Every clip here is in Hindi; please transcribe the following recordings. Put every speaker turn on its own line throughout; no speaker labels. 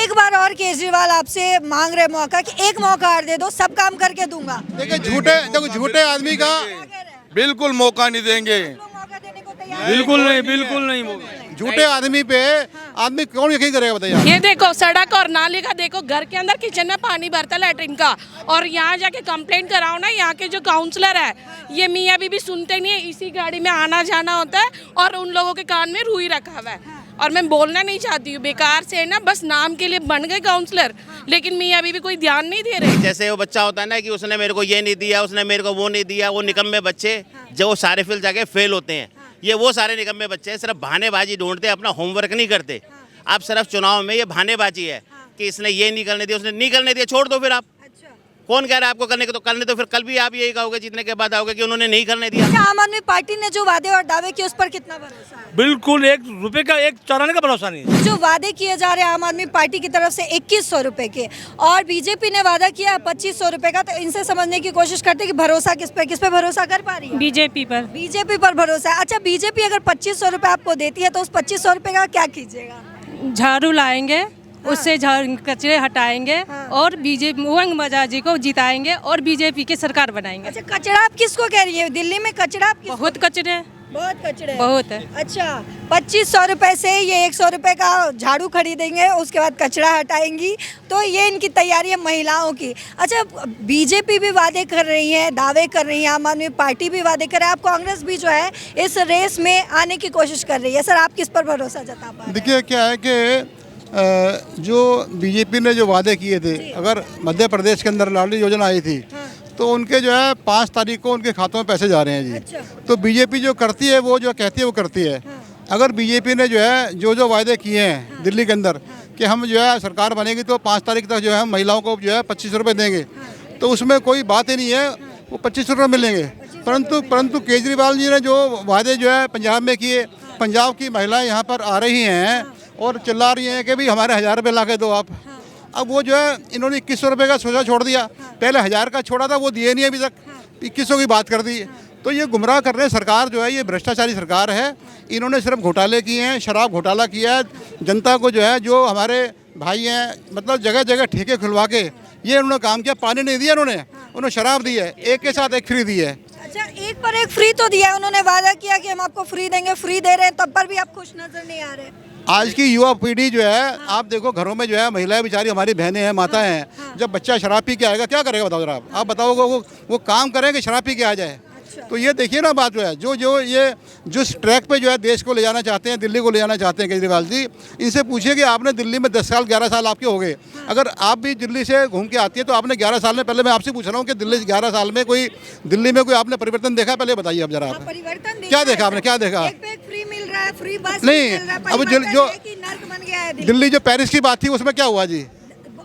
एक बार और केजरीवाल आपसे मांग रहे मौका कि एक मौका और दे दो, सब काम करके दूंगा।
देखो झूठे आदमी का
बिल्कुल मौका नहीं देंगे,
मौका देने को तैयार
बिल्कुल नहीं मौका।
झूठे आदमी पे आदमी कौन यकीन करेगा बताइए।
ये देखो सड़क और नाली का देखो, घर के अंदर किचन में पानी भरता लैट्रिन का, और यहाँ जाके कंप्लेंट कराओ ना, यहाँ के जो काउंसलर है ये मियाँ बीबी सुनते नहीं है, इसी गाड़ी में आना जाना होता है और उन लोगों के कान में रुई रखा हुआ है। और मैं बोलना नहीं चाहती हूँ, बेकार से है ना, बस नाम के लिए बन गए काउंसलर, लेकिन मियाँ बीबी कोई ध्यान नहीं दे रहे।
जैसे वो बच्चा होता है ना कि उसने मेरे को ये नहीं दिया, उसने मेरे को वो नहीं दिया, वो निकम्मे बच्चे जो वो सारे फील्ड जाके फेल होते हैं, ये वो सारे निकम्मे बच्चे हैं, सिर्फ बहानेबाजी ढूंढते, अपना होमवर्क नहीं करते। आप सिर्फ चुनाव में ये बहानेबाजी है कि इसने ये नहीं करने दिया, उसने नहीं करने दिया, छोड़ दो फिर आप। कौन कह रहा है आपको करने के, तो करने दो, फिर कल भी आप यही कहोगे जीतने के बाद आओगे कि उन्होंने नहीं करने दिया।
आम आदमी पार्टी ने जो वादे और दावे किए उस पर कितना भरोसा है?
बिल्कुल 1 रुपए का 1 चौराने का भरोसा नहीं है।
जो वादे किए जा रहे हैं आम आदमी पार्टी की तरफ से 2100 रुपए के, और बीजेपी ने वादा किया 2500 रुपए का, तो इनसे समझने की कोशिश करते हैं कि भरोसा किस पे भरोसा कर पा रही है?
बीजेपी पर।
बीजेपी पर भरोसा है। अच्छा, बीजेपी अगर 2500 रुपए आपको देती है तो उस 2500 रुपए का क्या कीजिएगा?
झाड़ू लाएंगे, उससे कचरे हटाएंगे और बीजेपी मोहन बजाज जी को जिताएंगे और बीजेपी की सरकार बनाएंगे।
अच्छा, कचरा आप किसको कह रही है? दिल्ली में कचरा आप
बहुत कचरे,
बहुत कचरे
बहुत है।
अच्छा, 2500 रुपए से ये 100 रुपए का झाड़ू खरीदेंगे, उसके बाद कचरा हटाएंगी, तो ये इनकी तैयारी है महिलाओं की। अच्छा, बीजेपी भी वादे कर रही है, दावे कर रही है, आम आदमी पार्टी भी वादे कर रहा है, आप कांग्रेस भी जो है इस रेस में आने की कोशिश कर रही है। सर, आप किस पर भरोसा जता पा रहे हैं?
देखिए क्या है कि जो बीजेपी ने जो वादे किए थे, अगर मध्य प्रदेश के अंदर लाडली योजना आई थी तो उनके जो है 5 तारीख को उनके खातों में पैसे जा रहे हैं जी।
अच्छा।
तो बीजेपी जो करती है वो जो कहती है वो करती है। अगर बीजेपी ने जो है जो वादे किए हैं दिल्ली के अंदर कि हम जो है सरकार बनेगी तो 5 तारीख तक जो है हम महिलाओं को जो है 2500 रुपये देंगे, तो उसमें कोई बात ही नहीं है, वो 2500 रुपये मिलेंगे। परंतु केजरीवाल जी ने जो वादे जो है पंजाब में किए, पंजाब की महिलाएं यहाँ पर आ रही हैं और चिल्ला रही हैं कि भाई हमारे 1000 रुपये ला के दो आप। अब वो जो है इन्होंने 2100 रुपये का सोचा छोड़ दिया, पहले 1000 का छोड़ा था वो दिए नहीं अभी तक, 2100 की बात कर दी। तो ये गुमराह कर रहे हैं, सरकार जो है ये भ्रष्टाचारी सरकार है। इन्होंने सिर्फ घोटाले किए हैं, शराब घोटाला किया है, जनता को जो है जो हमारे भाई हैं मतलब जगह जगह ठेके खुलवा के ये उन्होंने काम किया। पानी नहीं दिया उन्होंने शराब दी है, एक के साथ एक फ्री दी है।
अच्छा, एक पर एक फ्री तो दिया है, उन्होंने वादा किया कि हम आपको फ्री देंगे, फ्री दे रहे हैं, तब पर भी आप खुश नजर नहीं आ रहे।
आज की युवा पीढ़ी जो है आप देखो घरों में जो है महिलाएं बेचारी हमारी बहनें हैं, माताएं हैं, जब बच्चा शराब पी के आएगा क्या करेगा बताओ जरा आप बताओगे वो काम करें कि शराब पी के आ जाए? तो ये देखिए ना बात जो है जो ये जिस ट्रैक पे जो है देश को ले जाना चाहते हैं, दिल्ली को ले जाना चाहते हैं केजरीवाल जी, इनसे पूछिए कि आपने दिल्ली में 10 साल 11 साल आपके हो गए, अगर आप भी दिल्ली से घूम के आती है तो आपने 11 साल में, पहले मैं आपसे पूछ रहा हूँ कि दिल्ली में कोई आपने परिवर्तन देखा? पहले बताइए आप जरा, आप
परिवर्तन
क्या देखा आपने, क्या देखा?
एक पे एक फ्री मिल रहा है, फ्री बस
नहीं,
मिल रहा है,
अब जो
नर्क बन गया है
दिल्ली जो पेरिस की बात थी उसमें क्या हुआ जी?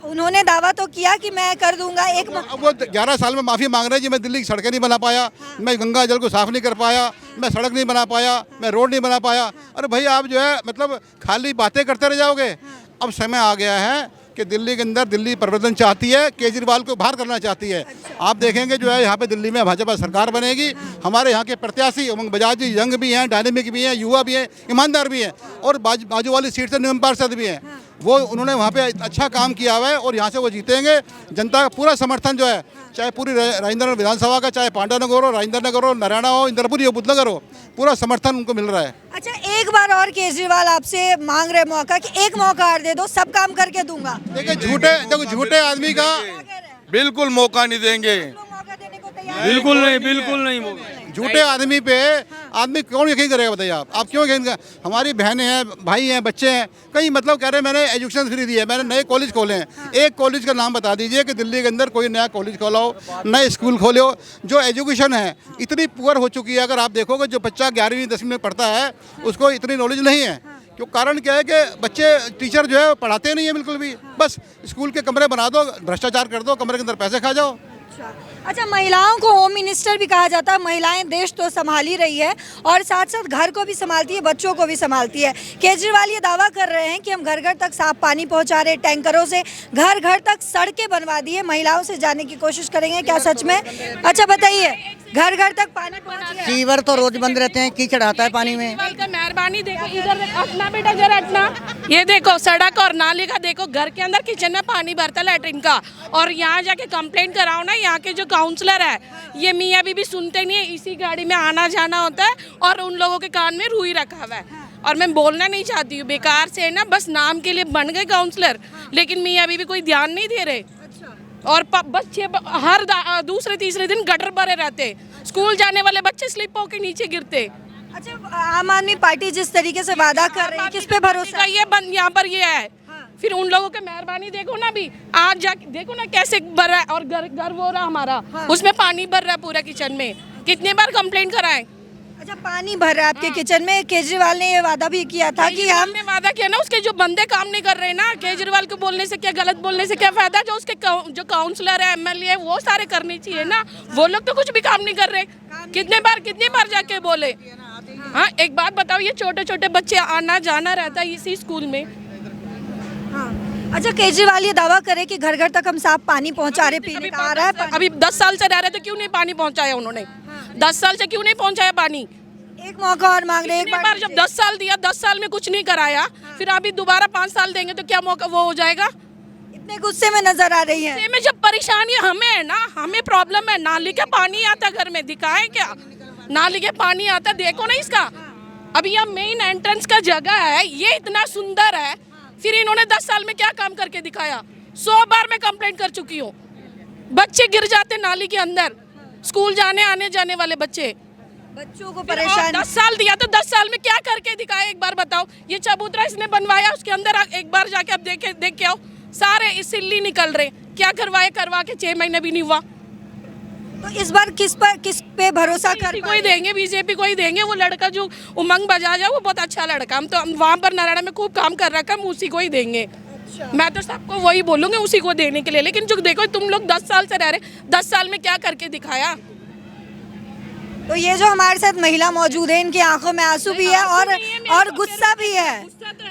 उन्होंने दावा तो किया कि मैं कर दूंगा।
अब वो 11 साल में माफ़ी मांग रहे हैं जी, मैं दिल्ली की सड़कें नहीं बना पाया, मैं गंगा जल को साफ़ नहीं कर पाया, मैं सड़क नहीं बना पाया, मैं रोड नहीं बना पाया। अरे भाई आप जो है मतलब खाली बातें करते रह जाओगे। अब समय आ गया है कि दिल्ली के अंदर दिल्ली परिवर्तन चाहती है, केजरीवाल को बाहर करना चाहती है। आप देखेंगे जो है यहाँ पे दिल्ली में भाजपा सरकार बनेगी। हमारे यहाँ के प्रत्याशी उमंग बजाज जी यंग भी हैं, डायनेमिक भी हैं, युवा भी हैं, ईमानदार भी हैं, और बाजू वाली सीट से निगम पार्षद भी हैं। वो उन्होंने वहाँ पे अच्छा काम किया हुआ है और यहाँ से वो जीतेंगे। जनता का पूरा समर्थन जो है, चाहे पूरी राजेंद्र विधानसभा का, चाहे पांडानगर हो, राजेंद्र नगर हो, नारायणा हो, इंद्रपुरी हो, बुद्धनगर हो, पूरा समर्थन उनको मिल रहा है।
अच्छा, एक बार और केजरीवाल आपसे मांग रहे मौका कि एक मौका और दे दो, सब काम करके दूंगा।
देखिए झूठे आदमी का
बिल्कुल मौका नहीं देंगे,
मौका देने को तैयार
बिल्कुल नहीं मौका।
झूठे आदमी पे आदमी कौन यकीन करेगा बताइए आप क्यों यकीन करें? हमारी बहनें हैं, भाई हैं, बच्चे हैं, कई मतलब कह रहे हैं मैंने एजुकेशन फ्री दी है, मैंने नए कॉलेज खोले हैं। एक कॉलेज का नाम बता दीजिए कि दिल्ली के अंदर कोई नया कॉलेज खोला हो, नए स्कूल खोले हो। जो एजुकेशन है इतनी पुअर हो चुकी है, अगर आप देखोगे जो बच्चा 11वीं 10वीं में पढ़ता है उसको इतनी नॉलेज नहीं है। क्यों? कारण क्या है कि बच्चे टीचर जो है पढ़ाते नहीं है बिल्कुल भी, बस स्कूल के कमरे बना दो, भ्रष्टाचार कर दो, कमरे के अंदर पैसे खा जाओ।
अच्छा, महिलाओं को होम मिनिस्टर भी कहा जाता है। महिलाएं देश तो संभाल ही रही है और साथ साथ घर को भी संभालती है, बच्चों को भी संभालती है। केजरीवाल ये दावा कर रहे हैं कि हम घर घर तक साफ पानी पहुंचा रहे, टैंकरों से घर घर तक सड़कें बनवा दी है, महिलाओं से जाने की कोशिश करेंगे। क्या सच में? अच्छा बताइए, घर घर तक पानी पहुंच गया?
सीवर तो रोज बंद रहते हैं, कीचड़ आता है पानी में।
केजरीवाल का मेहरबानी देखो, इधर अपना बेटा जरा अपना ये देखो, सड़क और नाली का देखो, घर के अंदर किचन में पानी भरता है लैट्रिन का, और यहाँ जाके कंप्लेंट कराओ ना। यहाँ के जो काउंसलर है ये मियाँ बीबी सुनते नहीं है, इसी गाड़ी में आना जाना होता है और उन लोगों के कान में रुई रखा हुआ है। और मैं बोलना नहीं चाहती हूँ, बेकार से ना, बस नाम के लिए बन गए काउंसलर, लेकिन मियाँ बीबी कोई ध्यान नहीं दे रहे। और बच्चे हर दूसरे तीसरे दिन गटर भरे रहते, स्कूल जाने वाले बच्चे स्लिप होके नीचे गिरते।
अच्छा, आम आदमी पार्टी जिस तरीके से वादा कर रही है, किस पे भरोसा?
ये बंद यहाँ पर ये है, फिर उन लोगों के मेहरबानी देखो ना, अभी आज जाके देखो ना कैसे भर रहा है, और घर वो रहा हमारा, उसमें पानी भर रहा है पूरा किचन में। कितने बार कंप्लेंट कराएं?
अच्छा, पानी भर रहा है आपके किचन में। केजरीवाल ने ये वादा भी किया था कि हम
हमने वादा किया ना, उसके जो बंदे काम नहीं कर रहे ना, केजरीवाल को बोलने से क्या, गलत बोलने से क्या फायदा? जो उसके जो काउंसलर है, एमएलए है, वो सारे करने चाहिए ना। वो लोग तो कुछ भी काम नहीं कर रहे। कितने बार जाके बोले। हाँ, एक बात बताओ, ये छोटे छोटे बच्चे आना जाना रहता है इसी स्कूल में।
हाँ। अच्छा, केजरीवाल ये दावा करे कि घर घर तक हम साफ पानी पहुंचा रहे, पीने का आ रहा है पानी।
अभी 10 साल से रह रहे थे, क्यों नहीं पानी पहुंचाया उन्होंने? 10 साल से क्यों नहीं पहुंचाया पानी?
एक मौका और मांग रहे हैं, एक
एक बार जब 10 साल दिया, 10 साल में कुछ नहीं कराया, फिर अभी दोबारा 5 साल देंगे तो क्या मौका वो हो जाएगा?
इतने गुस्से में नजर आ रही है।
में जब परेशानी हमें है ना, हमें प्रॉब्लम है, नाली का पानी आता घर में, दिखाए क्या? नाली के पानी आता, देखो ना इसका। अभी यह मेन एंट्रेंस का जगह है, ये इतना सुंदर है, फिर इन्होंने 10 साल में क्या काम करके दिखाया? 100 बार मैं कंप्लेंट कर चुकी हूँ। बच्चे गिर जाते नाली के अंदर, स्कूल जाने आने जाने वाले बच्चे,
बच्चों को परेशान।
10 साल दिया तो 10 साल में क्या करके दिखाया? एक बार बताओ। ये चबूतरा इसने बनवाया, उसके अंदर एक बार जाके अब देख के आओ, सारे सिल्ली निकल रहे। क्या करवा के 6 महीने भी नहीं हुआ।
तो इस बार किस पे भरोसा कर?
कोई देंगे, बीजेपी को ही देंगे। वो लड़का जो उमंग बजाज है वो बहुत अच्छा लड़का, हम तो वहाँ पर नारायण में खूब काम कर रखा, हम उसी को ही देंगे। मैं तो सबको वही बोलूँगी, उसी को देने के लिए। लेकिन जो देखो, तुम लोग 10 साल से रह रहे, 10 साल में क्या करके दिखाया?
तो ये जो हमारे साथ महिला मौजूद है, इनकी आंखों में आंसू भी है और गुस्सा भी है।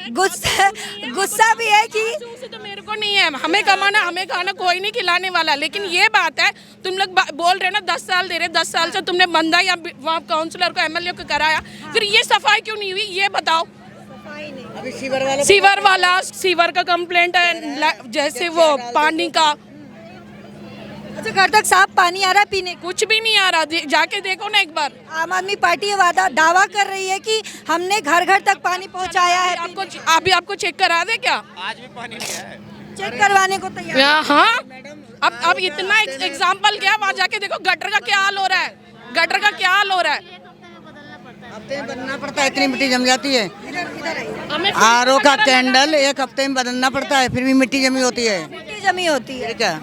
गुस्सा भी है कि
तो मेरे को नहीं है, हमें कमाना, हमें खाना, कोई नहीं खिलाने वाला। लेकिन ये बात है, तुम लोग बोल रहे हो ना 10 साल दे रहे, 10 साल से तुमने बंदा या वहाँ काउंसलर को, एमएलए को कराया, फिर ये सफाई क्यों नहीं हुई? ये बताओ।
अभी
सीवर का कंप्लेंट है, जैसे वो पानी का।
अच्छा, घर तक साफ पानी आ रहा है पीने?
कुछ भी नहीं आ रहा, जाके देखो ना एक बार।
आम आदमी पार्टी ये दावा कर रही है कि हमने घर घर तक पानी पहुंचाया है।
आपको चेक करा दे क्या?
आज भी पानी नहीं है।
चेक करवाने को तैयार?
हाँ, अब इतना एग्जाम्पल क्या, वहाँ जाके देखो गटर का क्या हाल हो रहा है, गटर का क्या हाल हो रहा है।
हफ्ते में बदलना पड़ता है, इतनी मिट्टी जम जाती है।
हमें
आरओ का कैंडल 1 हफ्ते में बदलना पड़ता है, फिर भी मिट्टी जमी होती है।
मिट्टी जमी होती है
क्या?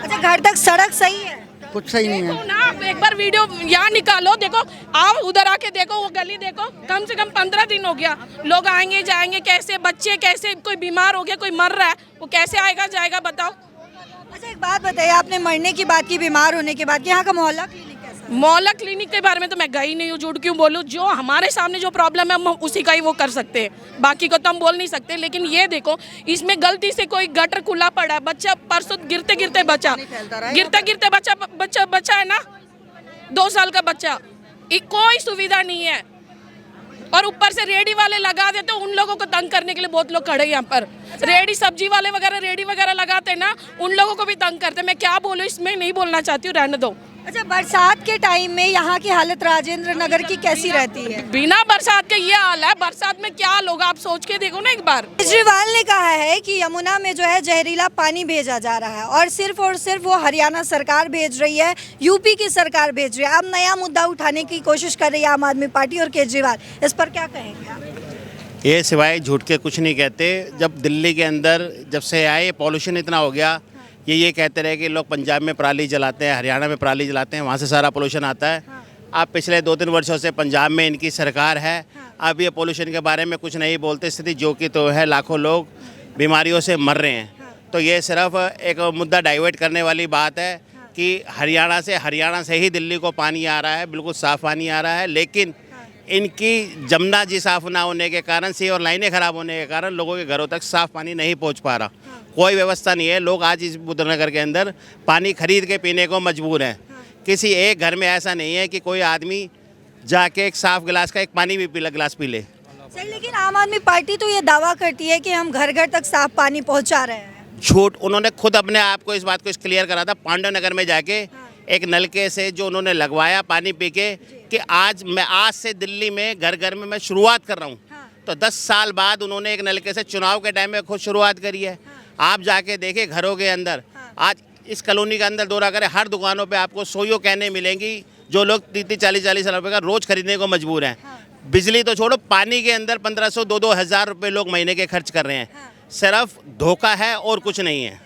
अच्छा, घर तक सड़क सही है?
कुछ सही नहीं है
ना। एक बार वीडियो यहाँ निकालो, देखो, आओ उधर आके देखो, वो गली देखो, कम से कम 15 दिन हो गया। लोग आएंगे जाएंगे कैसे? बच्चे कैसे? कोई बीमार हो गया, कोई मर रहा है, वो कैसे आएगा जाएगा? बताओ।
अच्छा, एक बात बताइए, आपने मरने की बात की, बीमार होने की बात की, यहाँ का मोहल्ला क्लिनिक कैसा?
मोहल्ला क्लिनिक के बारे में तो मैं गई नहीं हूँ, झूठ क्यों बोलूँ। जो हमारे सामने जो प्रॉब्लम है, हम उसी का ही वो कर सकते हैं, बाकी को तो हम बोल नहीं सकते। लेकिन ये देखो, इसमें गलती से कोई गटर खुला पड़ा है, बच्चा परसों गिरते गिरते बचा है ना, 2 साल का बच्चा, कोई सुविधा नहीं है। और ऊपर से रेडी वाले लगा देते, उन लोगों को तंग करने के लिए बहुत लोग खड़े यहाँ पर। रेडी सब्जी वाले वगैरह रेडी वगैरह लगाते ना, उन लोगों को भी तंग करते। मैं क्या बोलूँ, इसमें नहीं बोलना चाहती हूँ, रहने दो।
अच्छा, बरसात के टाइम में यहाँ की हालत राजेंद्र नगर की कैसी रहती है?
बिना बरसात के ये हाल है, बरसात में क्या लोग, आप सोच के देखो ना एक बार।
केजरीवाल ने कहा है कि यमुना में जो है जहरीला पानी भेजा जा रहा है, और सिर्फ वो हरियाणा सरकार भेज रही है, यूपी की सरकार भेज रही है। अब नया मुद्दा उठाने की कोशिश कर रही है आम आदमी पार्टी और केजरीवाल, इस पर क्या कहेंगे आप?
ये सिवाय झूठ के कुछ नहीं कहते। जब दिल्ली के अंदर जब से आए, पॉल्यूशन इतना हो गया, ये कहते रहे कि लोग पंजाब में पराली जलाते हैं, हरियाणा में पराली जलाते हैं, वहाँ से सारा पोल्यूशन आता है। अब पिछले 2-3 वर्षों से पंजाब में इनकी सरकार है, अब ये पोल्यूशन के बारे में कुछ नहीं बोलते। स्थिति जो कि तो है, लाखों लोग बीमारियों से मर रहे हैं। तो ये सिर्फ एक मुद्दा डाइवर्ट करने वाली बात है। कि हरियाणा से ही दिल्ली को पानी आ रहा है, बिल्कुल साफ़ पानी आ रहा है, लेकिन इनकी जमुना जी साफ़ ना होने के कारण से और लाइनें ख़राब होने के कारण लोगों के घरों तक साफ़ पानी नहीं पहुंच पा रहा। कोई व्यवस्था नहीं है। लोग आज इस बुद्धनगर के अंदर पानी खरीद के पीने को मजबूर हैं। किसी एक घर में ऐसा नहीं है कि कोई आदमी जाके एक साफ़ गिलास का एक पानी भी गिलास पी ले।
सही, लेकिन आम आदमी पार्टी तो ये दावा करती है कि हम घर घर तक साफ पानी पहुंचा रहे हैं।
झूठ। उन्होंने खुद अपने आप को इस बात को क्लियर करा था पांडव नगर में जाके, एक नलके से जो उन्होंने लगवाया पानी पी के, कि आज से दिल्ली में घर घर में मैं शुरुआत कर रहा हूँ। तो 10 साल बाद उन्होंने एक नलके से चुनाव के टाइम में खुद शुरुआत करी है। आप जाके देखें घरों के अंदर, आज इस कॉलोनी के अंदर दौरा करें, हर दुकानों पे आपको सोइयों कहने मिलेंगी जो लोग 30-40 रुपये का रोज़ खरीदने को मजबूर हैं। बिजली तो छोड़ो, पानी के अंदर 1500 2-2 हज़ार रुपये लोग महीने के खर्च कर रहे हैं। सिर्फ धोखा है और कुछ नहीं है।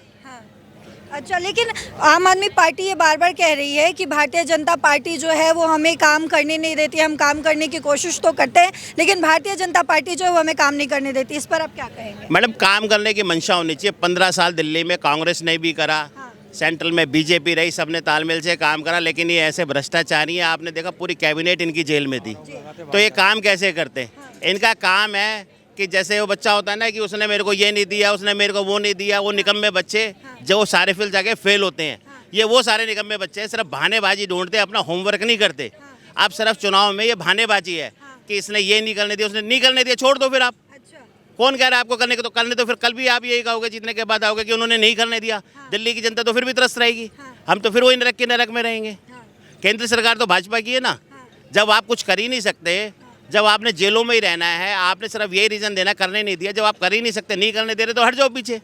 अच्छा, लेकिन आम आदमी पार्टी ये बार बार कह रही है कि भारतीय जनता पार्टी जो है वो हमें काम करने नहीं देती। हम काम करने की कोशिश तो करते हैं, लेकिन भारतीय जनता पार्टी जो है वो हमें काम नहीं करने देती। इस पर आप क्या कहेंगे?
मैडम, काम करने की मंशा होनी चाहिए। 15 साल दिल्ली में कांग्रेस ने भी करा, सेंट्रल में बीजेपी रही, सबने तालमेल से काम करा, लेकिन ये ऐसे भ्रष्टाचारी हैं। आपने देखा पूरी कैबिनेट इनकी जेल में थी। तो ये काम कैसे करते? इनका काम है कि जैसे वो बच्चा होता है ना कि उसने मेरे को ये नहीं दिया, उसने मेरे को वो नहीं दिया। वो निकम्मे बच्चे जो सारे फिल जाके फेल होते हैं, ये वो सारे निकम्मे बच्चे हैं। सिर्फ बहानेबाजी ढूंढते हैं, अपना होमवर्क नहीं करते। आप सिर्फ चुनाव में ये बहानेबाजी है कि इसने ये नहीं करने दिया, उसने नहीं करने दिया, छोड़ दो। फिर आप कौन कह रहा है आपको करने के? तो करने तो फिर कल भी आप यही कहोगे जीतने के बाद आओगे कि उन्होंने नहीं करने दिया। दिल्ली की जनता तो फिर भी त्रस्त रहेगी। हम तो फिर वही नरक में रहेंगे। केंद्र सरकार तो भाजपा की है ना। जब आप कुछ कर ही नहीं सकते, जब आपने जेलों में ही रहना है, आपने सिर्फ यही रीज़न देना करने नहीं दिया। जब आप कर ही नहीं सकते, नहीं करने दे रहे, तो हट जाओ पीछे।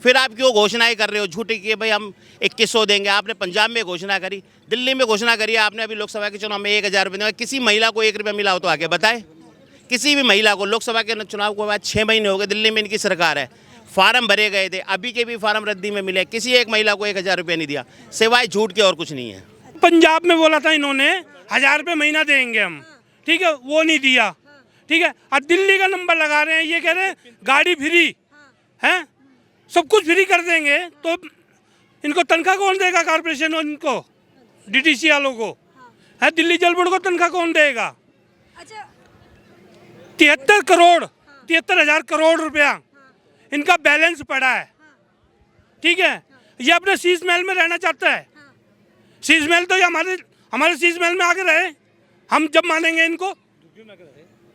फिर आप क्यों घोषणाएं कर रहे हो झूठी कि भाई हम 2100 देंगे? आपने पंजाब में घोषणा करी, दिल्ली में घोषणा करी, आपने अभी लोकसभा के चुनाव में 1000 रुपये देंगे। किसी महिला को 1 रुपया मिला हो तो आगे बताए। किसी भी महिला को लोकसभा के चुनाव को बाद 6 महीने हो गए, दिल्ली में इनकी सरकार है, फार्म भरे गए थे, अभी के भी फार्म रद्दी में मिले, किसी एक महिला को 1000 रुपये नहीं दिया, सिवाय झूठ के और कुछ नहीं है।
पंजाब में बोला था इन्होंने 1000 रुपये महीना देंगे हम, ठीक है, वो नहीं दिया, ठीक है। अब दिल्ली का नंबर लगा रहे हैं, ये कह रहे हैं गाड़ी फ्री है, सब कुछ फ्री कर देंगे। तो इनको तनख्वाह कौन देगा? कॉर्पोरेशन और इनको डीटीसी वालों को है, दिल्ली जल बोर्ड को तनख्वाह कौन देगा? 73,000 करोड़ रुपया इनका बैलेंस पड़ा है, ठीक है। ये अपने शीश महल में रहना चाहता है। शीश महल तो ये हमारे शीश महल में आके रहे, हम जब मानेंगे इनको,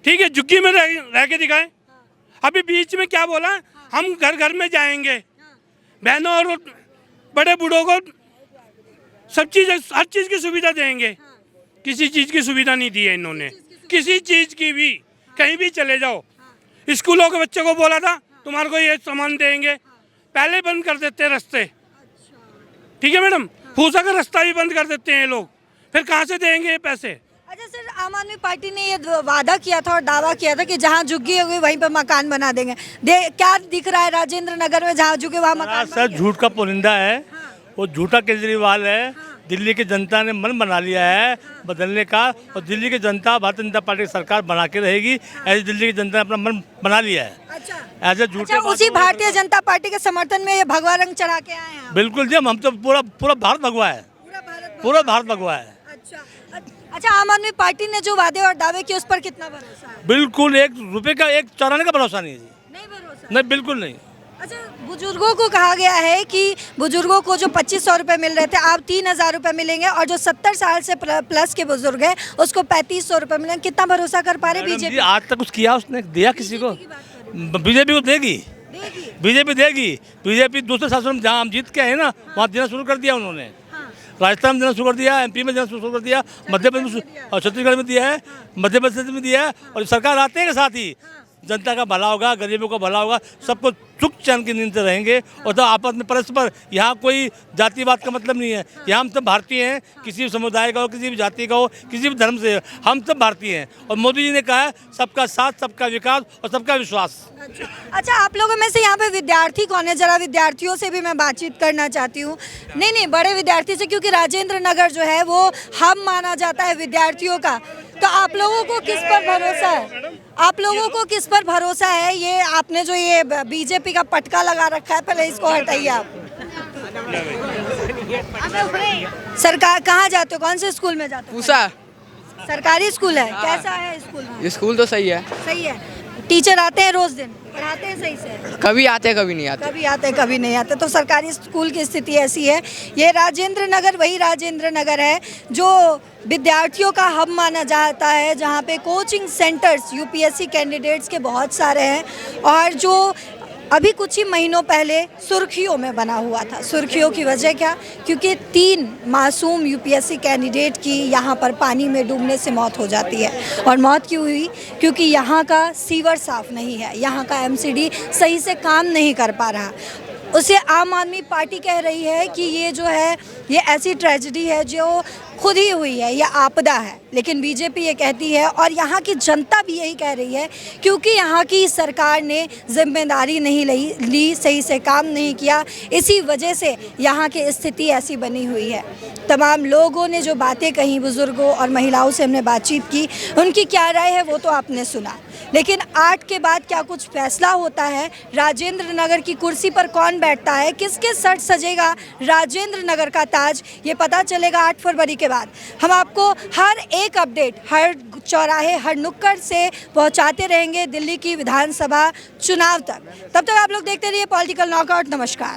ठीक है। झुग्गी में रह के दिखाएं। अभी बीच में क्या बोला, हम घर घर में जाएंगे, बहनों और बड़े बूढ़ों को सब चीज़, हर चीज़ की सुविधा देंगे। किसी चीज़ की सुविधा नहीं दी है इन्होंने, किसी चीज़ की भी। कहीं भी चले जाओ, स्कूलों के बच्चे को बोला था तुम्हारे को ये सामान देंगे, पहले बंद कर देते हैं रास्ते, ठीक है मैडम। फूसा का रास्ता भी बंद कर देते हैं लोग, फिर कहाँ से देंगे ये पैसे?
अच्छा सर, आम आदमी पार्टी ने ये वादा किया था और दावा किया था कि जहाँ झुग्गी होगी वहीं पर मकान बना देंगे। क्या दिख रहा है राजेंद्र नगर में? जहाँ झुके वहाँ मकान
सर झूठ का पुलिंदा है, वो झूठा केजरीवाल है। दिल्ली की जनता ने मन बना लिया है बदलने का, और दिल्ली की जनता भारतीय जनता पार्टी की सरकार बना के रहेगी, ऐसे दिल्ली की जनता ने अपना मन बना लिया है।
अच्छा,
ऐसे झूठे
उसी भारतीय जनता पार्टी के समर्थन में ये भगवा रंग चढ़ा के आए हैं?
बिल्कुल जी, हम तो पूरा भारत भगवा है, पूरा भारत भगवा है।
अच्छा, आम आदमी पार्टी ने जो वादे और दावे किए उस पर कितना भरोसा है?
बिल्कुल 1 रुपये का 1 चौराने का भरोसा नहीं है जी।
नहीं भरोसा?
नहीं, बिल्कुल नहीं।
अच्छा, बुजुर्गों को कहा गया है कि बुजुर्गों को जो 2500 रुपये मिल रहे थे, अब 3000 रुपये मिलेंगे, और जो 70 साल से प्लस के बुजुर्ग हैं उसको 3500 रुपये मिलेंगे। कितना भरोसा कर पा रहे बीजेपी?
आज तक कुछ किया उसने? दिया किसी को? बीजेपी को देगी, बीजेपी देगी। बीजेपी दूसरे शासन में जहाँ हम जीत के आए ना, वहाँ देना शुरू कर दिया उन्होंने। राजस्थान में देना शुरू कर दिया, MP में देना शुरू कर दिया, मध्य प्रदेश और छत्तीसगढ़ में दिया है, मध्य प्रदेश में दिया है। और सरकार आते के साथ ही जनता का भला होगा, गरीबों का भला होगा, सबको सुख चैन की नींद से रहेंगे। और तो आपस में परस्पर, यहाँ कोई जातिवाद का मतलब नहीं है। यहाँ हम सब भारतीय हैं, किसी भी समुदाय का हो, किसी भी जाति का हो, किसी भी धर्म से, हम सब भारतीय हैं। और मोदी जी ने कहा है सबका साथ, सबका विकास और सबका विश्वास।
अच्छा, आप लोगों में से यहाँ पे विद्यार्थी कौन है? जरा विद्यार्थियों से भी मैं बातचीत करना चाहती हूँ। नहीं, बड़े विद्यार्थी से, क्योंकि राजेंद्र नगर जो है वो हब माना जाता है विद्यार्थियों का। तो आप लोगों को किस पर भरोसा है? आप लोगों को किस पर भरोसा है? ये आपने जो ये बीजेपी का पटका लगा रखा है, पहले इसको हटाइए आप। सरकार कहाँ जाते हो, कौन से स्कूल में जाते हो?
पूसा
सरकारी स्कूल है, कैसा है स्कूल में?
स्कूल तो सही है,
सही है। टीचर आते हैं रोज दिन, पढ़ाते हैं सही से?
कभी आते हैं कभी नहीं आते।
कभी आते हैं कभी नहीं आते। तो सरकारी स्कूल की स्थिति ऐसी है। ये राजेंद्र नगर वही राजेंद्र नगर है जो विद्यार्थियों का हब माना जाता है, जहाँ पे कोचिंग सेंटर्स यूपीएससी कैंडिडेट्स के बहुत सारे हैं और जो अभी कुछ ही महीनों पहले सुर्खियों में बना हुआ था। सुर्खियों की वजह क्या? क्योंकि 3 मासूम यूपीएससी कैंडिडेट की यहाँ पर पानी में डूबने से मौत हो जाती है। और मौत क्यों हुई? क्योंकि यहाँ का सीवर साफ़ नहीं है, यहाँ का एमसीडी सही से काम नहीं कर पा रहा। उसे आम आदमी पार्टी कह रही है कि ये जो है ये ऐसी ट्रेजेडी है जो खुद ही हुई है, यह आपदा है। लेकिन बीजेपी ये कहती है और यहाँ की जनता भी यही कह रही है, क्योंकि यहाँ की सरकार ने जिम्मेदारी नहीं ली, सही से काम नहीं किया, इसी वजह से यहाँ की स्थिति ऐसी बनी हुई है। तमाम लोगों ने जो बातें कही, बुज़ुर्गों और महिलाओं से हमने बातचीत की, उनकी क्या राय है वो तो आपने सुना। लेकिन 8 के बाद क्या कुछ फैसला होता है? राजेंद्र नगर की कुर्सी पर कौन बैठता है? किसके सर सजेगा राजेंद्र नगर का ताज? ये पता चलेगा 8 फरवरी के बाद। हम आपको हर एक अपडेट, हर चौराहे, हर नुक्कड़ से पहुंचाते रहेंगे दिल्ली की विधानसभा चुनाव तक। तब तक आप लोग देखते रहिए पॉलिटिकल नॉकआउट। नमस्कार।